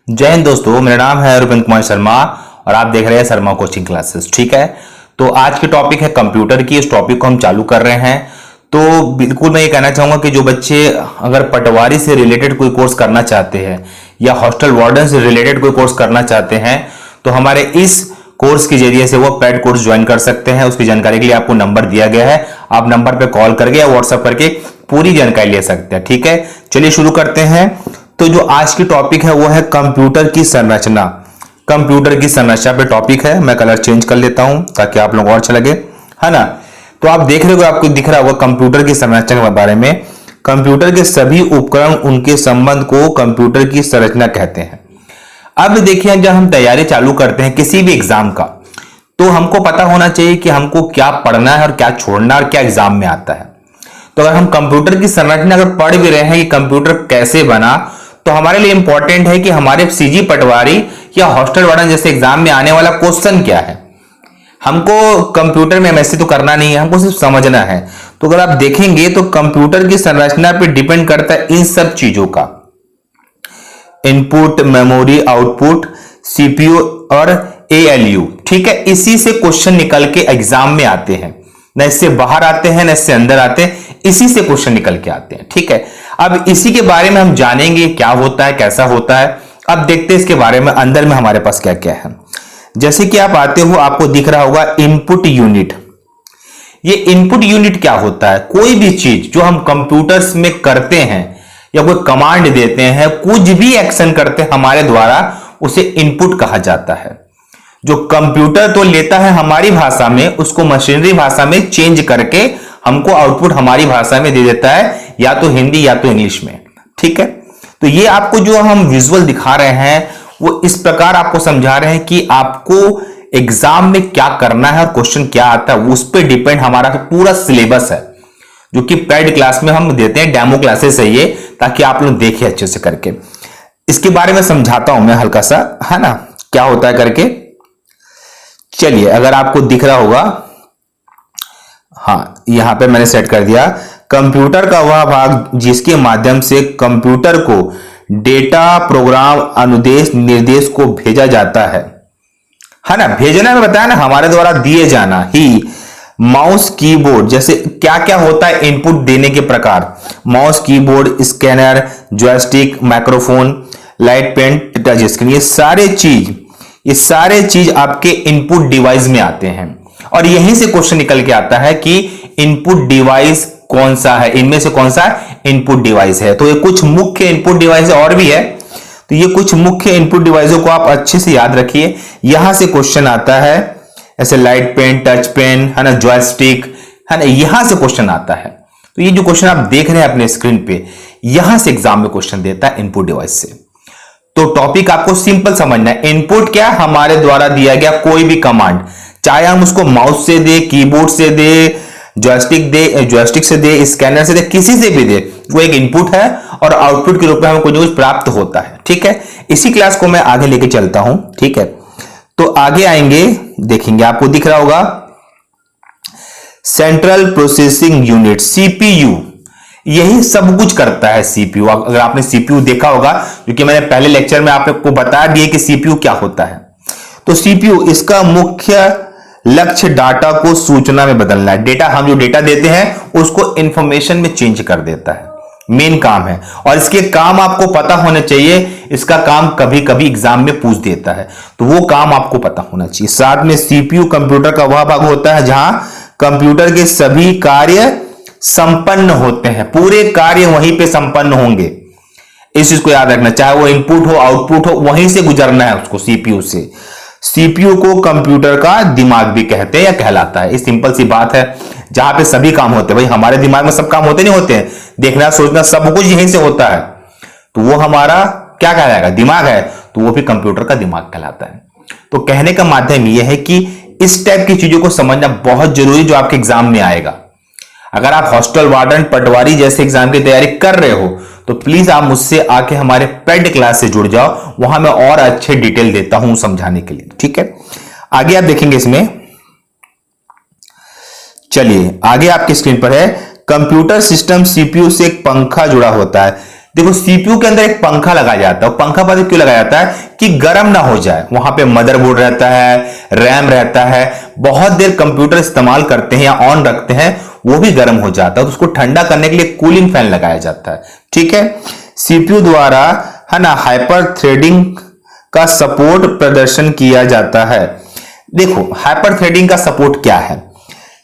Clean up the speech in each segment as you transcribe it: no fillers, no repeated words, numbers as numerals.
जय हिंद दोस्तों, मेरा नाम है रुपेन कुमार शर्मा और आप देख रहे हैं शर्मा कोचिंग क्लासेस। ठीक है, तो आज के टॉपिक है कंप्यूटर की। इस टॉपिक को हम चालू कर रहे हैं। तो बिल्कुल मैं ये कहना चाहूंगा कि जो बच्चे अगर पटवारी से रिलेटेड कोई कोर्स करना चाहते हैं या हॉस्टल वार्डन से रिलेटेड कोई कोर्स करना चाहते हैं तो हमारे इस कोर्स के जरिए से वो पेड कोर्स ज्वाइन कर सकते हैं। उसकी जानकारी के लिए आपको नंबर दिया गया है, आप नंबर पे कॉल करके या व्हाट्सएप करके पूरी जानकारी ले सकते हैं। ठीक है, चलिए शुरू करते हैं। तो जो आज की टॉपिक है वो है कंप्यूटर की संरचना। कंप्यूटर की संरचना पे टॉपिक है। मैं कलर चेंज कर लेता हूं ताकि आप लोगों को और अच्छा लगे, है ना। तो आप देख रहे हो, आपको दिख रहा होगा कंप्यूटर की संरचना के बारे में। कंप्यूटर के सभी उपकरण, उनके संबंध को कंप्यूटर की संरचना कहते हैं। अब देखिए, जब हम तैयारी चालू करते हैं किसी भी एग्जाम का, तो हमको पता होना चाहिए कि हमको क्या पढ़ना है और क्या छोड़ना है और क्या एग्जाम में आता है। तो अगर हम कंप्यूटर की संरचना अगर पढ़ भी रहे हैं कि कंप्यूटर कैसे बना, तो हमारे लिए इंपॉर्टेंट है कि हमारे सीजी पटवारी या हॉस्टल वार्डन जैसे एग्जाम में आने वाला क्वेश्चन क्या है। हमको कंप्यूटर में एमएससी तो करना नहीं है, हमको सिर्फ समझना है। तो अगर आप देखेंगे तो कंप्यूटर की संरचना पे डिपेंड करता है इन सब चीजों का: इनपुट, मेमोरी, आउटपुट, सीपीयू और एएलयू। ठीक है, इसी से क्वेश्चन निकल के एग्जाम में आते हैं, न इससे बाहर आते हैं न इससे अंदर आते हैं, इसी से क्वेश्चन निकल के आते हैं। ठीक है, अब इसी के बारे में हम जानेंगे क्या होता है, कैसा होता है। अब देखते हैं इसके बारे में अंदर में हमारे पास क्या क्या है। जैसे कि आप आते हो, आपको दिख रहा होगा इनपुट यूनिट। ये इनपुट यूनिट क्या होता है? कोई भी चीज जो हम कंप्यूटर्स में करते हैं या कोई कमांड देते हैं, कुछ भी एक्शन करते हैं हमारे द्वारा, उसे इनपुट कहा जाता है। जो कंप्यूटर तो लेता है हमारी भाषा में, उसको मशीनरी भाषा में चेंज करके हमको आउटपुट हमारी भाषा में दे देता है, या तो हिंदी या तो इंग्लिश में। ठीक है, तो ये आपको जो हम विजुअल दिखा रहे हैं वो इस प्रकार आपको समझा रहे हैं कि आपको एग्जाम में क्या करना है और क्वेश्चन क्या आता है, उस पर डिपेंड हमारा पूरा सिलेबस है, जो कि पेड क्लास में हम देते हैं। डेमो क्लासेस है ये, ताकि आप लोग देखें अच्छे से करके। इसके बारे में समझाता हूं मैं हल्का सा, है ना, क्या होता है करके। चलिए, अगर आपको दिख रहा होगा, हाँ, यहां पे मैंने सेट कर दिया। कंप्यूटर का वह भाग जिसके माध्यम से कंप्यूटर को डेटा, प्रोग्राम, अनुदेश, निर्देश को भेजा जाता है ना। भेजना में बताया ना, हमारे द्वारा दिए जाना ही। माउस, कीबोर्ड, जैसे क्या क्या होता है इनपुट देने के प्रकार: mouse, keyboard, scanner, joystick, microphone, light pen, touch screen. ये सारे चीज आपके इनपुट डिवाइस में आते हैं। और यहीं से क्वेश्चन निकल के आता है कि इनपुट डिवाइस कौन सा है, इनमें से कौन सा इनपुट डिवाइस है। तो ये कुछ मुख्य इनपुट डिवाइस और भी है, तो ये कुछ मुख्य इनपुट डिवाइसों को आप अच्छे से याद रखिए। यहां से क्वेश्चन आता है, ऐसे लाइट पेन, टच पेन, है ना, जॉयस्टिक, है ना, यहां से क्वेश्चन आता है। तो ये जो क्वेश्चन आप देख रहे हैं अपने स्क्रीन पे, यहां से एग्जाम में क्वेश्चन देता है इनपुट डिवाइस से। तो टॉपिक आपको सिंपल समझना है। इनपुट क्या? हमारे द्वारा दिया गया कोई भी कमांड, चाहे हम उसको माउस से दे, कीबोर्ड से दे, जॉयस्टिक से दे, स्कैनर से दे, किसी से भी दे, वो एक इनपुट है और आउटपुट के रूप में हमें कुछ प्राप्त होता है। ठीक है, इसी क्लास को मैं आगे लेके चलता हूं। ठीक है, तो आगे आएंगे, देखेंगे, आपको दिख रहा होगा सेंट्रल प्रोसेसिंग यूनिट, सीपीयू। यही सब कुछ करता है सीपीयू। अगर आपने सीपीयू देखा होगा, क्योंकि मैंने पहले लेक्चर में आपको बता दिया कि सीपीयू क्या होता है। तो सीपीयू, इसका मुख्य लक्ष्य डाटा को सूचना में बदलना है। डेटा, हम जो डेटा देते हैं उसको इंफॉर्मेशन में चेंज कर देता है, मेन काम है। और इसके काम आपको पता होने चाहिए। इसका काम कभी कभी एग्जाम में पूछ देता है, तो वो काम आपको पता होना चाहिए। साथ में सीपीयू कंप्यूटर का वह भाग होता है जहां कंप्यूटर के सभी कार्य संपन्न होते हैं। पूरे कार्य वहीं पे संपन्न होंगे, इस चीज को याद रखना। चाहे वो इनपुट हो, आउटपुट हो, वहीं से गुजरना है उसको, सीपीयू से। सीपीयू को कंप्यूटर का दिमाग भी कहते हैं या कहलाता है। ये सिंपल सी बात है, जहां पे सभी काम होते हैं। भाई, हमारे दिमाग में सब काम होते नहीं होते हैं, देखना, सोचना, सब कुछ यहीं से होता है। तो वो हमारा क्या कहलाएगा? दिमाग है, तो वो भी कंप्यूटर का दिमाग कहलाता है। तो कहने का माध्यम यह है कि इस टाइप की चीजों को समझना बहुत जरूरी, जो आपके एग्जाम में आएगा। अगर आप हॉस्टल वार्डन, पटवारी जैसे एग्जाम की तैयारी कर रहे हो, तो प्लीज आप मुझसे आके हमारे पेड क्लास से जुड़ जाओ, वहां मैं और अच्छे डिटेल देता हूं समझाने के लिए। ठीक है, आगे आप देखेंगे इसमें। चलिए, आगे आपकी स्क्रीन पर है कंप्यूटर सिस्टम। सीपीयू से एक पंखा जुड़ा होता है। देखो सीपीयू के अंदर एक पंखा लगाया जाता है, पंखा पता क्यों लगाया जाता है कि गर्म ना हो जाए। वहां पे मदरबोर्ड रहता है, रैम रहता है, बहुत देर कंप्यूटर इस्तेमाल करते हैं या ऑन रखते हैं, वो भी गर्म हो जाता है, तो उसको ठंडा करने के लिए कूलिंग फैन लगाया जाता है। ठीक है, सीपीयू द्वारा है ना हाइपर थ्रेडिंग का सपोर्ट प्रदर्शन किया जाता है। देखो हाइपर थ्रेडिंग का सपोर्ट क्या है,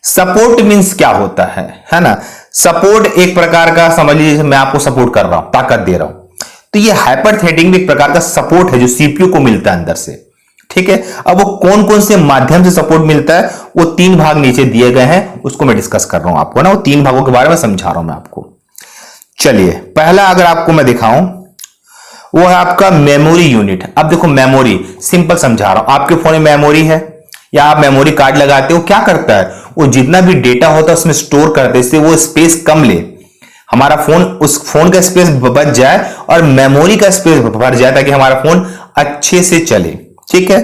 सपोर्ट मींस क्या होता है ना, सपोर्ट एक प्रकार का समझ लीजिए मैं आपको सपोर्ट कर रहा हूं, ताकत दे रहा हूं, तो ये हाइपर थ्रेडिंग भी एक प्रकार का सपोर्ट है जो सीपीयू को मिलता है अंदर से। ठीक है, अब वो कौन कौन से माध्यम से सपोर्ट मिलता है वो 3 भाग नीचे दिए गए हैं, उसको मैं डिस्कस कर रहा हूं आपको ना, वो 3 भागों के बारे में समझा रहा हूं मैं आपको। चलिए पहला अगर आपको मैं दिखाऊं वो है आपका मेमोरी यूनिट। अब देखो मेमोरी सिंपल समझा रहा हूं, आपके फोन में मेमोरी है या आप मेमोरी कार्ड लगाते हो, क्या करता है वो जितना भी डेटा होता है उसमें स्टोर करते, इससे वो स्पेस कम ले, हमारा फोन उस फोन का स्पेस बच जाए और मेमोरी का स्पेस भर जाए ताकि हमारा फोन अच्छे से चले। ठीक है,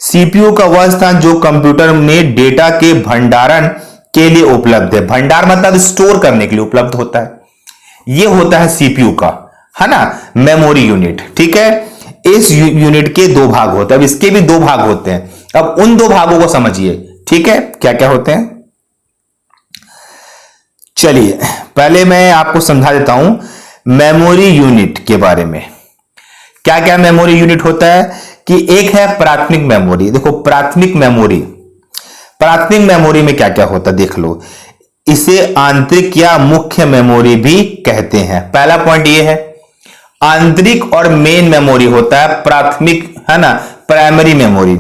सीपीयू का वह स्थान जो कंप्यूटर में डेटा के भंडारण के लिए उपलब्ध है, भंडार मतलब स्टोर करने के लिए उपलब्ध होता है, ये होता है सीपीयू का है ना मेमोरी यूनिट। ठीक है, इस यूनिट के 2 भाग होते हैं, अब इसके भी 2 भाग होते हैं, अब उन 2 भागों को समझिए। ठीक है, क्या क्या होते हैं, चलिए पहले मैं आपको समझा देता हूं मेमोरी यूनिट के बारे में। क्या क्या मेमोरी यूनिट होता है कि एक है प्राथमिक मेमोरी। देखो प्राथमिक मेमोरी, प्राथमिक मेमोरी में क्या क्या होता है देख लो, इसे आंतरिक या मुख्य मेमोरी भी कहते हैं। पहला पॉइंट ये है, आंतरिक और मेन मेमोरी होता है प्राथमिक है ना, प्राइमरी मेमोरी,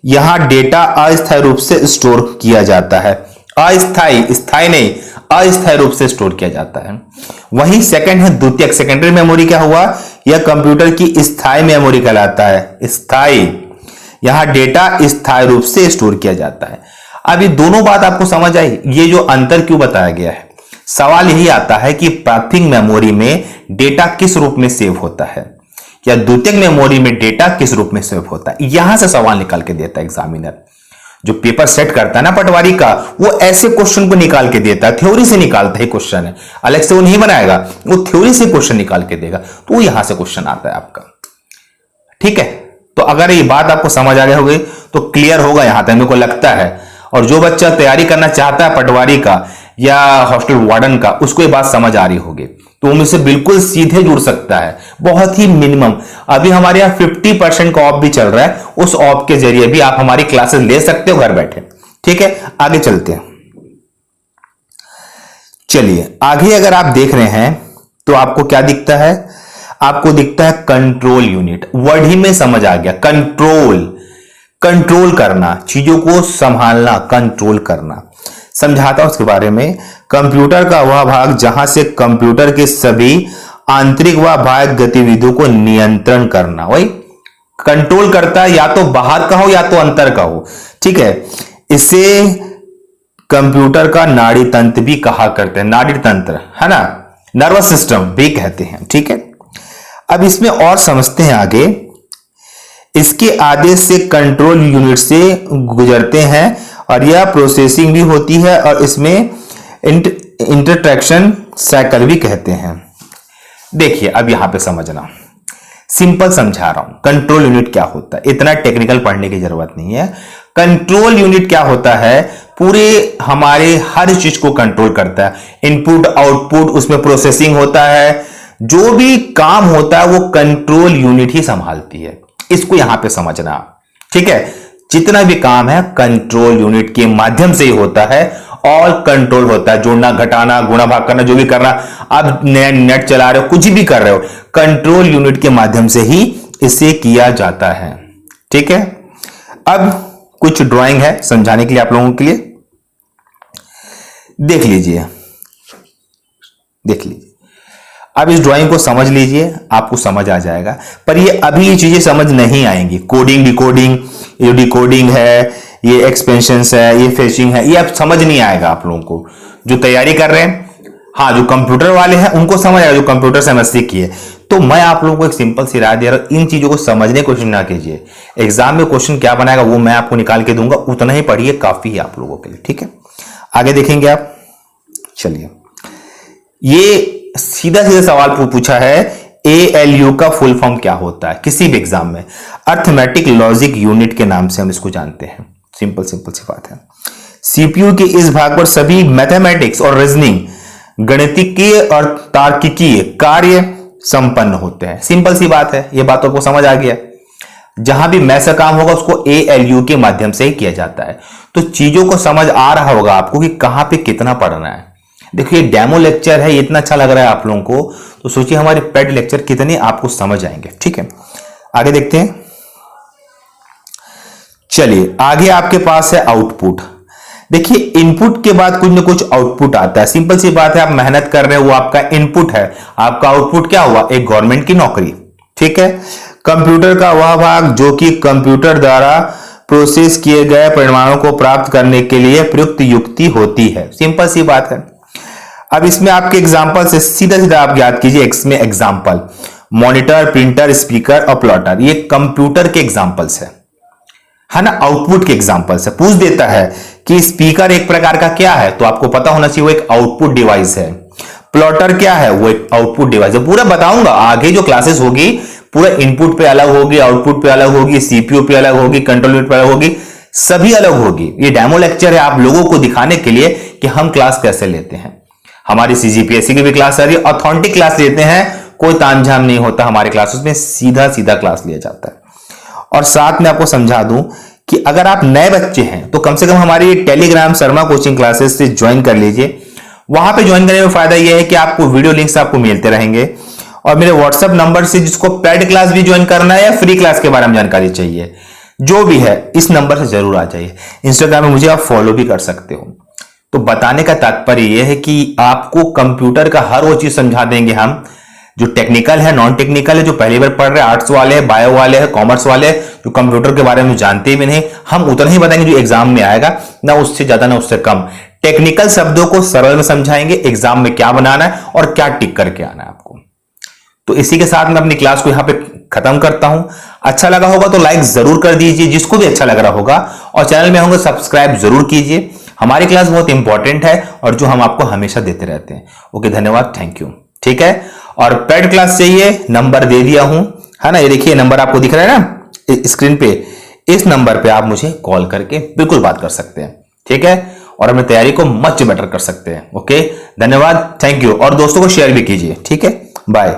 यहां डेटा अस्थायी रूप से स्टोर किया जाता है, अस्थायी, स्थायी नहीं, अस्थायी रूप से स्टोर किया जाता है। वहीं सेकंड है द्वितीयक, सेकेंडरी मेमोरी क्या हुआ, यह कंप्यूटर की स्थायी मेमोरी कहलाता है, स्थायी, यहां डेटा स्थायी रूप से स्टोर किया जाता है। अब ये दोनों बात आपको समझ आई, ये जो अंतर क्यों बताया गया है, सवाल यही आता है कि प्राथमिक मेमोरी में डेटा किस रूप में सेव होता है या द्वितीयक मेमोरी में डेटा किस रूप में सेव होता है, यहां से सवाल निकाल के देता है एग्जामिनर। जो पेपर सेट करता है ना पटवारी का, वो ऐसे क्वेश्चन को निकाल के देता है, थ्योरी से निकालता है क्वेश्चन है, अलग से वो नहीं बनाएगा, वो थ्योरी से क्वेश्चन निकाल के देगा, तो यहां से क्वेश्चन आता है आपका। ठीक है, तो अगर ये बात आपको समझ आ गई होगी तो क्लियर होगा यहां तक मेरे को लगता है, और जो बच्चा तैयारी करना चाहता है पटवारी का या हॉस्टल वार्डन का, उसको ये बात समझ आ रही होगी, तो वो मुझसे बिल्कुल सीधे जुड़ सकता है, बहुत ही मिनिमम। अभी हमारे यहाँ 50% का ऑफ भी चल रहा है, उस ऑफ के जरिए भी आप हमारी क्लासेस ले सकते हो घर बैठे। ठीक है, आगे चलते हैं। चलिए आगे अगर आप देख रहे हैं तो आपको क्या दिखता है, आपको दिखता है कंट्रोल यूनिट, वर्ड ही में समझ आ गया, कंट्रोल, कंट्रोल करना, चीजों को संभालना, कंट्रोल करना। समझाता हूं उसके बारे में, कंप्यूटर का वह भाग जहां से कंप्यूटर के सभी आंतरिक व बाह्य गतिविधियों को नियंत्रण करना, वही कंट्रोल करता है, या तो बाहर का हो या तो अंतर का हो। ठीक है, इसे कंप्यूटर का नाड़ी तंत्र भी कहा करते हैं, नाड़ी तंत्र है ना, नर्वस सिस्टम भी कहते हैं। ठीक है, अब इसमें और समझते हैं आगे, इसके आदेश से कंट्रोल यूनिट से गुजरते हैं और यह प्रोसेसिंग भी होती है, और इसमें इंटरट्रैक्शन साइकिल भी कहते हैं। देखिए अब यहां पे समझना, सिंपल समझा रहा हूं, कंट्रोल यूनिट क्या होता है, इतना टेक्निकल पढ़ने की जरूरत नहीं है। कंट्रोल यूनिट क्या होता है, पूरे हमारे हर चीज को कंट्रोल करता है, इनपुट आउटपुट, उसमें प्रोसेसिंग होता है, जो भी काम होता है वो कंट्रोल यूनिट ही संभालती है, इसको यहां पे समझना। ठीक है, जितना भी काम है कंट्रोल यूनिट के माध्यम से ही होता है, ऑल कंट्रोल होता है, जोड़ना घटाना गुणा भाग करना, जो भी करना, आप नेट चला रहे हो कुछ भी कर रहे हो, कंट्रोल यूनिट के माध्यम से ही इसे किया जाता है। ठीक है, अब कुछ ड्राइंग है समझाने के लिए आप लोगों के लिए, देख लीजिए, देख लीजिए। अब इस ड्राइंग को समझ लीजिए, आपको समझ आ जाएगा, पर ये अभी ये चीजें समझ नहीं आएंगी, कोडिंग डिकोडिंग, ये डिकोडिंग है, ये एक्सपेंशंस है, ये फेचिंग है, ये अब समझ नहीं आएगा आप लोगों को जो तैयारी कर रहे हैं। हाँ, जो कंप्यूटर वाले हैं उनको समझ आएगा, जो कंप्यूटर से एमएससी किए। तो मैं आप लोगों को एक सिंपल सी राय दे रहा हूं, इन चीजों को समझने की कोशिश ना कीजिए, एग्जाम में क्वेश्चन क्या बनाएगा वो मैं आपको निकाल के दूंगा, उतना ही पढ़िए, काफी है आप लोगों के लिए। ठीक है, आगे देखेंगे आप। चलिए, ये सीधा सीधा सवाल पूछा है, ALU का फुल फॉर्म क्या होता है किसी भी एग्जाम में? अर्थमेटिक लॉजिक यूनिट के नाम से हम इसको जानते हैं। सिंपल सिंपल सी बात है। CPU के इस भाग पर सभी मैथमेटिक्स और रीजनिंग गणितीय और तार्किकीय कार्य संपन्न होते हैं। सिंपल सी बात है, ये बातों को समझ आ गया। जहां भी मैथ्स का काम होगा उसको ALU के माध्यम से ही किया जाता है। तो चीजों को समझ आ रहा होगा आपको कि कहां पे कितना पढ़ना है। देखिए डेमो लेक्चर है, इतना अच्छा लग रहा है आप लोगों को, तो सोचिए हमारे पेड लेक्चर कितने आपको समझ आएंगे। ठीक है, आगे देखते हैं। चलिए आगे आपके पास है आउटपुट। देखिए इनपुट के बाद कुछ ना कुछ आउटपुट आता है। सिंपल सी बात है, आप मेहनत कर रहे हो वो आपका इनपुट है, आपका आउटपुट क्या हुआ? एक गवर्नमेंट की नौकरी। ठीक है, कंप्यूटर का वह भाग जो कि कंप्यूटर द्वारा प्रोसेस किए गए परिणामों को प्राप्त करने के लिए प्रयुक्त युक्ति होती है। सिंपल सी बात है। अब इसमें आपके एग्जांपल से सीधा सीधा आप याद कीजिए। इसमें एग्जांपल मॉनिटर, प्रिंटर, स्पीकर और प्लॉटर, ये कंप्यूटर के एग्जांपल्स है ना, आउटपुट के एग्जांपल्स है। पूछ देता है कि स्पीकर एक प्रकार का क्या है, तो आपको पता होना चाहिए वो एक आउटपुट डिवाइस है। प्लॉटर क्या है? वो एक आउटपुट डिवाइस है। पूरा बताऊंगा आगे जो क्लासेस होगी, पूरा इनपुट पे अलग होगी, आउटपुट पे अलग होगी, सीपीयू पे अलग होगी, कंट्रोल यूनिट पे अलग होगी, सभी अलग होगी। ये डेमो लेक्चर है आप लोगों को दिखाने के लिए कि हम क्लास कैसे लेते हैं। हमारी CGPSC की भी क्लास आ रही है, ऑथेंटिक क्लास लेते हैं, कोई तामझाम नहीं होता हमारे क्लासेस में, सीधा सीधा क्लास लिया जाता है। और साथ में आपको समझा दूं कि अगर आप नए बच्चे हैं तो कम से कम हमारी टेलीग्राम शर्मा कोचिंग क्लासेस से ज्वाइन कर लीजिए। वहां पे ज्वाइन करने में फायदा यह है कि आपको वीडियो लिंक्स आपको मिलते रहेंगे, और मेरे व्हाट्सएप नंबर से जिसको पेड क्लास भी ज्वाइन करना है या फ्री क्लास के बारे में जानकारी चाहिए, जो भी है इस नंबर से जरूर आ जाइए। इंस्टाग्राम में मुझे आप फॉलो भी कर सकते हो। तो बताने का तात्पर्य यह है कि आपको कंप्यूटर का हर वो चीज समझा देंगे हम, जो टेक्निकल है, नॉन टेक्निकल है, जो पहली बार पढ़ रहे हैं, आर्ट्स वाले हैं, बायो वाले हैं, कॉमर्स वाले हैं, जो कंप्यूटर के बारे में जानते भी नहीं, हम उतना ही बताएंगे जो एग्जाम में आएगा, ना उससे ज्यादा ना उससे कम। टेक्निकल शब्दों को सरल में समझाएंगे, एग्जाम में क्या बनाना है और क्या टिक करके आना है आपको। तो इसी के साथ मैं अपनी क्लास को यहां पे खत्म करता हूं। अच्छा लगा होगा तो लाइक जरूर कर दीजिए, जिसको भी अच्छा लग रहा होगा, और चैनल में होंगे सब्सक्राइब जरूर कीजिए। हमारी क्लास बहुत इंपॉर्टेंट है और जो हम आपको हमेशा देते रहते हैं। ओके, धन्यवाद, थैंक यू। ठीक है, और पेड क्लास चाहिए, नंबर दे दिया हूं, है ना, ये देखिए नंबर आपको दिख रहा है ना स्क्रीन पे, इस नंबर पे आप मुझे कॉल करके बिल्कुल बात कर सकते हैं। ठीक है, और अपनी तैयारी को मच बेटर कर सकते हैं। ओके, धन्यवाद, थैंक यू, और दोस्तों को शेयर भी कीजिए। ठीक है, बाय।